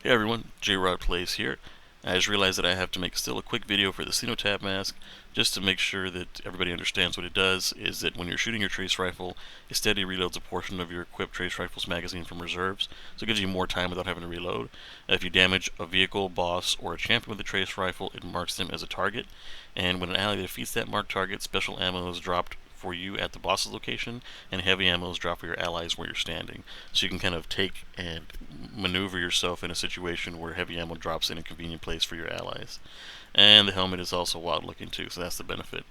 Hey everyone, J-Rod Plays here. I just realized that I have to make still a quick video for the Cenotaph mask, just to make sure that everybody understands what it does, is that when you're shooting your trace rifle, it steady reloads a portion of your equipped trace rifle's magazine from reserves, so it gives you more time without having to reload. If you damage a vehicle, boss, or a champion with a trace rifle, it marks them as a target, and when an ally defeats that marked target, special ammo is dropped for you at the boss's location, and heavy ammo is dropped for your allies where you're standing. So you can kind of take and maneuver yourself in a situation where heavy ammo drops in a convenient place for your allies. And the helmet is also wild looking too, so that's the benefit.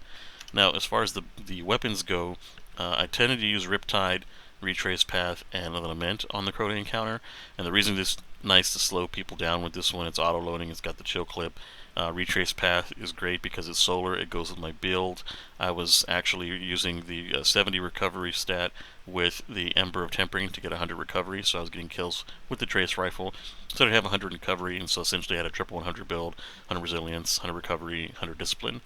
Now, as far as the weapons go, I tended to use Riptide, Retrace Path, and Lament on the Crota encounter. And the reason it's nice to slow people down with this one, it's auto-loading, it's got the chill clip. Retrace Path is great because it's solar, it goes with my build. I was actually using the 70 recovery stat with the Ember of Tempering to get 100 recovery, so I was getting kills with the trace rifle. So I'd have 100 recovery, and so essentially I had a triple 100 build, 100 resilience, 100 recovery, 100 discipline.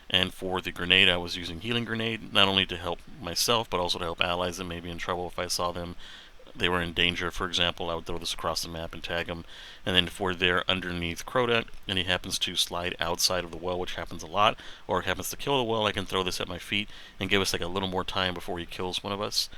And for the grenade, I was using healing grenade, not only to help myself, but also to help allies that may be in trouble if I saw they were in danger. For example, I would throw this across the map and tag him. And then if we're there underneath Crota, and he happens to slide outside of the well, which happens a lot, or happens to kill the well, I can throw this at my feet and give us like a little more time before he kills one of us.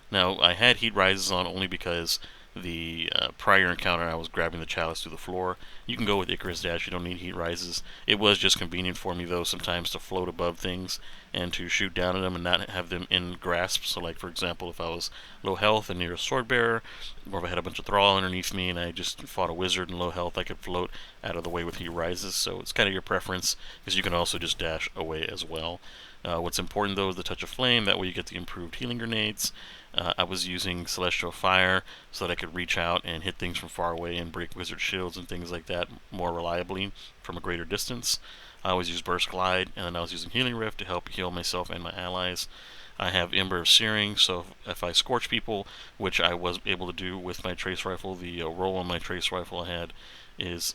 Now, I had heat rises on only because the prior encounter I was grabbing the chalice through the floor. You can go with Icarus Dash, you don't need heat rises. It was just convenient for me though sometimes to float above things and to shoot down at them and not have them in grasp. So like for example, if I was low health and near a sword bearer, or if I had a bunch of thrall underneath me and I just fought a wizard in low health, I could float out of the way with heat rises. So it's kind of your preference, because you can also just dash away as well. What's important though is the Touch of Flame, that way you get the improved healing grenades. I was using Celestial Fire so that I could reach out and hit things from far away and break wizard shields and things like that more reliably from a greater distance. I always use Burst Glide, and then I was using Healing Rift to help heal myself and my allies. I have Ember of Searing, so if I scorch people, which I was able to do with my trace rifle, the roll on my trace rifle I had is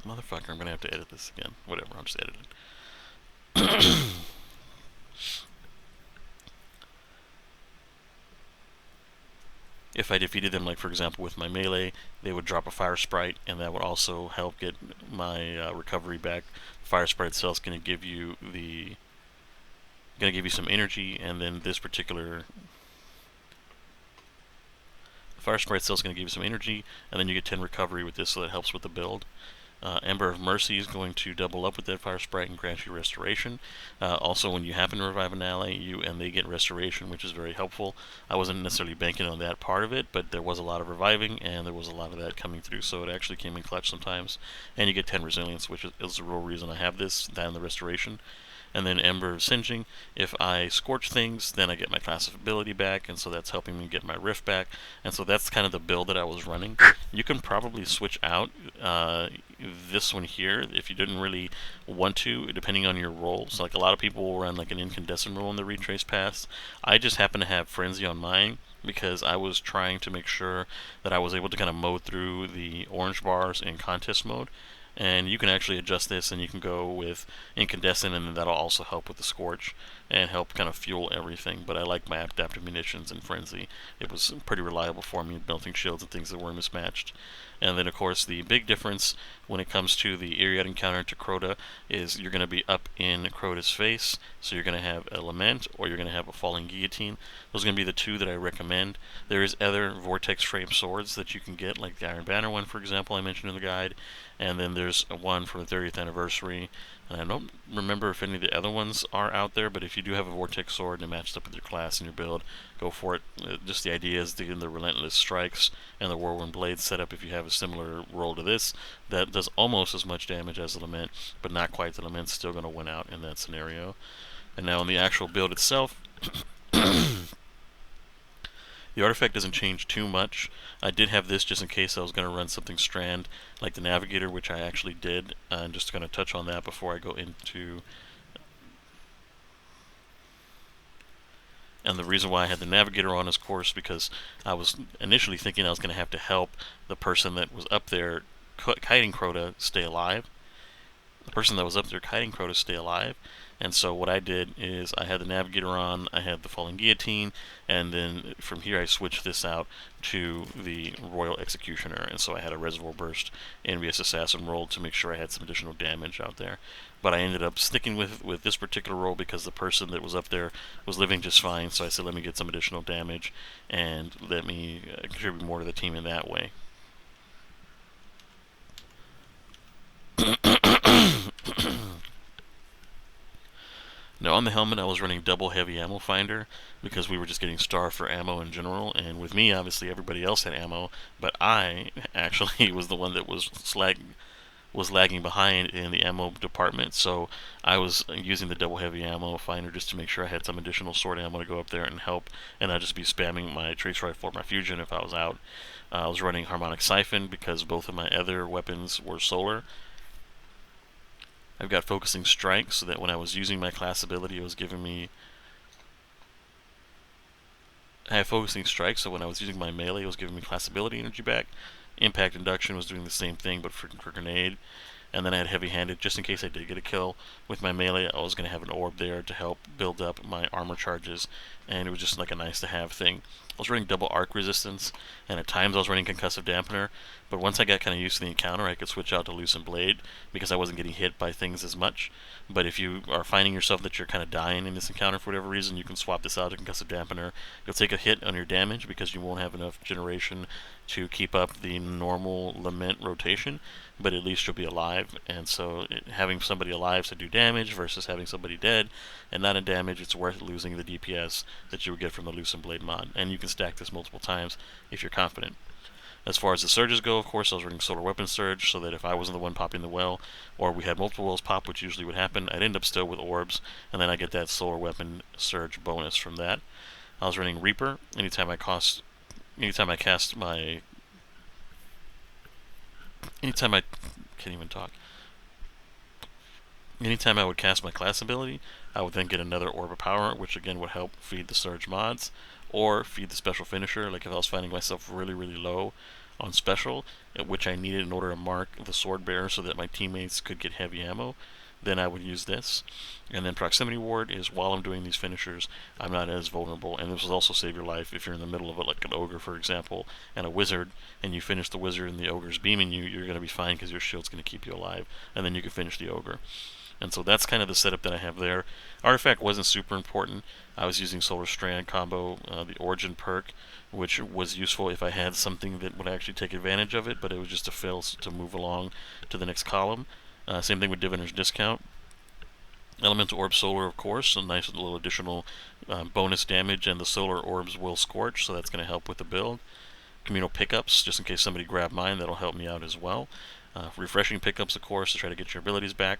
motherfucker, I'm gonna have to edit this again. Whatever, I'll just edit it. If I defeated them, like for example with my melee, they would drop a fire sprite, and that would also help get my recovery back. The fire sprite itself is going to give you some energy, and then this particular fire sprite itself is going to give you some energy, and then you get 10 recovery with this, so that helps with the build. Ember of Mercy is going to double up with that fire sprite and grant you restoration. Also, when you happen to revive an ally, you and they get restoration, which is very helpful. I wasn't necessarily banking on that part of it, but there was a lot of reviving, and there was a lot of that coming through, so it actually came in clutch sometimes. And you get 10 resilience, which is the real reason I have this, that and the restoration. And then Ember of Singeing. If I scorch things, then I get my classic ability back, and so that's helping me get my rift back. And so that's kind of the build that I was running. You can probably switch out this one here if you didn't really want to, depending on your role. So like a lot of people will run like an incandescent role in the retrace pass. I just happen to have frenzy on mine because I was trying to make sure that I was able to kind of mow through the orange bars in contest mode. And you can actually adjust this, and you can go with incandescent, and then that'll also help with the scorch and help kind of fuel everything. But I like my adaptive munitions and frenzy. It was pretty reliable for me, melting shields and things that were mismatched. And then of course the big difference when it comes to the Iriad encounter to Crota is you're going to be up in Crota's face, so you're going to have a Lament or you're going to have a Falling Guillotine. Those are going to be the two that I recommend. There is other Vortex frame swords that you can get, like the Iron Banner one for example I mentioned in the guide, and then there's one from the 30th anniversary. And I don't remember if any of the other ones are out there, but if you do have a Vortex sword and it matched up with your class and your build, go for it. Just the idea is to get the Relentless Strikes and the Whirlwind Blade setup. If you have a similar roll to this, that does almost as much damage as the Lament, but not quite. The Lament's still going to win out in that scenario. And now in the actual build itself, the artifact doesn't change too much. I did have this just in case I was going to run something strand like the Navigator, which I actually did. I'm just going to touch on that before I go into... And the reason why I had the Navigator on is, of course, because I was initially thinking I was going to have to help the person that was up there kiting Crota stay alive. The person that was up there kiting Crota stay alive. And so what I did is I had the Navigator on, I had the Falling Guillotine, and then from here I switched this out to the Royal Executioner. And so I had a Reservoir Burst Envious Assassin roll to make sure I had some additional damage out there. But I ended up sticking with this particular roll because the person that was up there was living just fine, so I said let me get some additional damage and let me contribute more to the team in that way. Now on the helmet I was running double heavy ammo finder because we were just getting starved for ammo in general, and with me obviously everybody else had ammo, but I actually was the one that was lagging behind in the ammo department, so I was using the double heavy ammo finder just to make sure I had some additional sword ammo to go up there and help, and I'd just be spamming my trace rifle or my fusion if I was out. I was running harmonic siphon because both of my other weapons were solar. I've got focusing strike so that when I was using my class ability it was giving me I have focusing strike, so when I was using my melee it was giving me class ability energy back. Impact induction was doing the same thing but for grenade. And then I had heavy-handed just in case I did get a kill with my melee. I was going to have an orb there to help build up my armor charges, and it was just like a nice to have thing. I was running double arc resistance, and at times I was running concussive dampener, but once I got kind of used to the encounter I could switch out to loosened blade because I wasn't getting hit by things as much. But if you are finding yourself that you're kind of dying in this encounter for whatever reason, you can swap this out to concussive dampener. You'll take a hit on your damage because you won't have enough generation to keep up the normal lament rotation, but at least you'll be alive. And so having somebody alive to do damage versus having somebody dead and not in damage, it's worth losing the DPS that you would get from the Loosened Blade mod. And you can stack this multiple times if you're confident. As far as the surges go, of course, I was running Solar Weapon Surge so that if I wasn't the one popping the well, or we had multiple wells pop, which usually would happen, I'd end up still with orbs, and then I get that Solar Weapon Surge bonus from that. I was running Reaper anytime I cast my anytime I can't even talk. Anytime I would cast my class ability, I would then get another Orb of Power, which again would help feed the Surge mods, or feed the Special Finisher. Like if I was finding myself really, really low on Special, which I needed in order to mark the Sword Bearer so that my teammates could get heavy ammo, then I would use this. And then Proximity Ward is while I'm doing these finishers, I'm not as vulnerable, and this will also save your life if you're in the middle of it, like an Ogre for example, and a Wizard, and you finish the Wizard and the Ogre's beaming you, you're going to be fine because your shield's going to keep you alive, and then you can finish the Ogre. And so that's kind of the setup that I have there. Artifact wasn't super important. I was using Solar Strand combo, the Origin perk, which was useful if I had something that would actually take advantage of it, but it was just a fail to move along to the next column. Same thing with Diviner's Discount. Elemental Orb Solar, of course, a nice little additional bonus damage, and the Solar Orbs will Scorch, so that's going to help with the build. Communal Pickups, just in case somebody grabbed mine, that'll help me out as well. Refreshing Pickups, of course, to try to get your abilities back.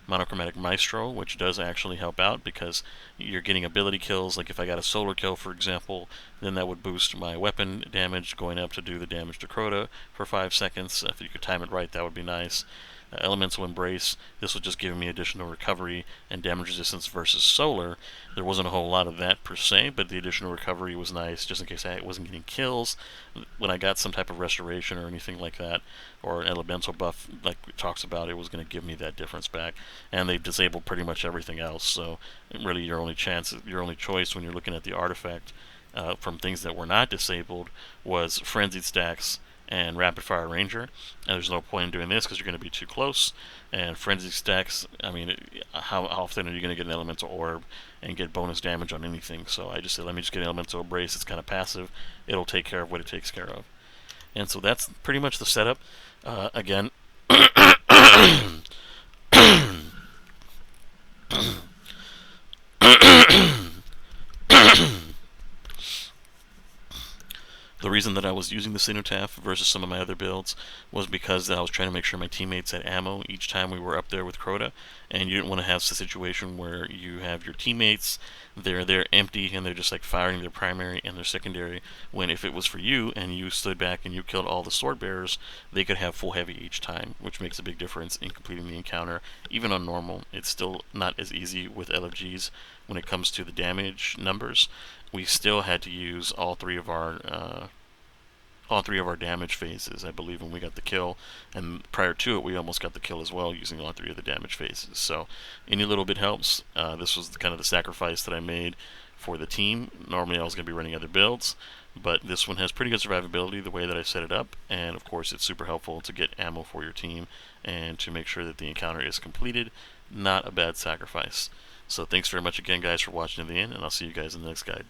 Monochromatic Maestro, which does actually help out because you're getting ability kills. Like if I got a solar kill, for example, then that would boost my weapon damage going up to do the damage to Crota for 5 seconds. If you could time it right, that would be nice. Elemental Embrace, this was just giving me additional recovery and damage resistance versus solar. There wasn't a whole lot of that per se, but the additional recovery was nice just in case I wasn't getting kills. When I got some type of restoration or anything like that, or an elemental buff like it talks about, it was going to give me that difference back. And they disabled pretty much everything else, so really your only choice when you're looking at the artifact from things that were not disabled was Frenzied Stacks and Rapid Fire Ranger, and there's no point in doing this because you're going to be too close. And Frenzy Stacks, I mean, how often are you going to get an Elemental Orb and get bonus damage on anything? So I just said, let me just get an Elemental Embrace. It's kind of passive. It'll take care of what it takes care of. And so that's pretty much the setup. Again, the reason that I was using the Cenotaph versus some of my other builds was because I was trying to make sure my teammates had ammo each time we were up there with Crota, and you didn't want to have the situation where you have your teammates, they're empty and they're just like firing their primary and their secondary, when if it was for you and you stood back and you killed all the sword bearers, they could have full heavy each time, which makes a big difference in completing the encounter. Even on normal, it's still not as easy with LFGs when it comes to the damage numbers. We still had to use all three of our all three of our damage phases, I believe, when we got the kill, and prior to it we almost got the kill as well using all three of the damage phases. So any little bit helps. This was kind of the sacrifice that I made for the team. Normally I was going to be running other builds, but this one has pretty good survivability the way that I set it up, and of course it's super helpful to get ammo for your team and to make sure that the encounter is completed. Not a bad sacrifice. So thanks very much again, guys, for watching to the end, and I'll see you guys in the next guide.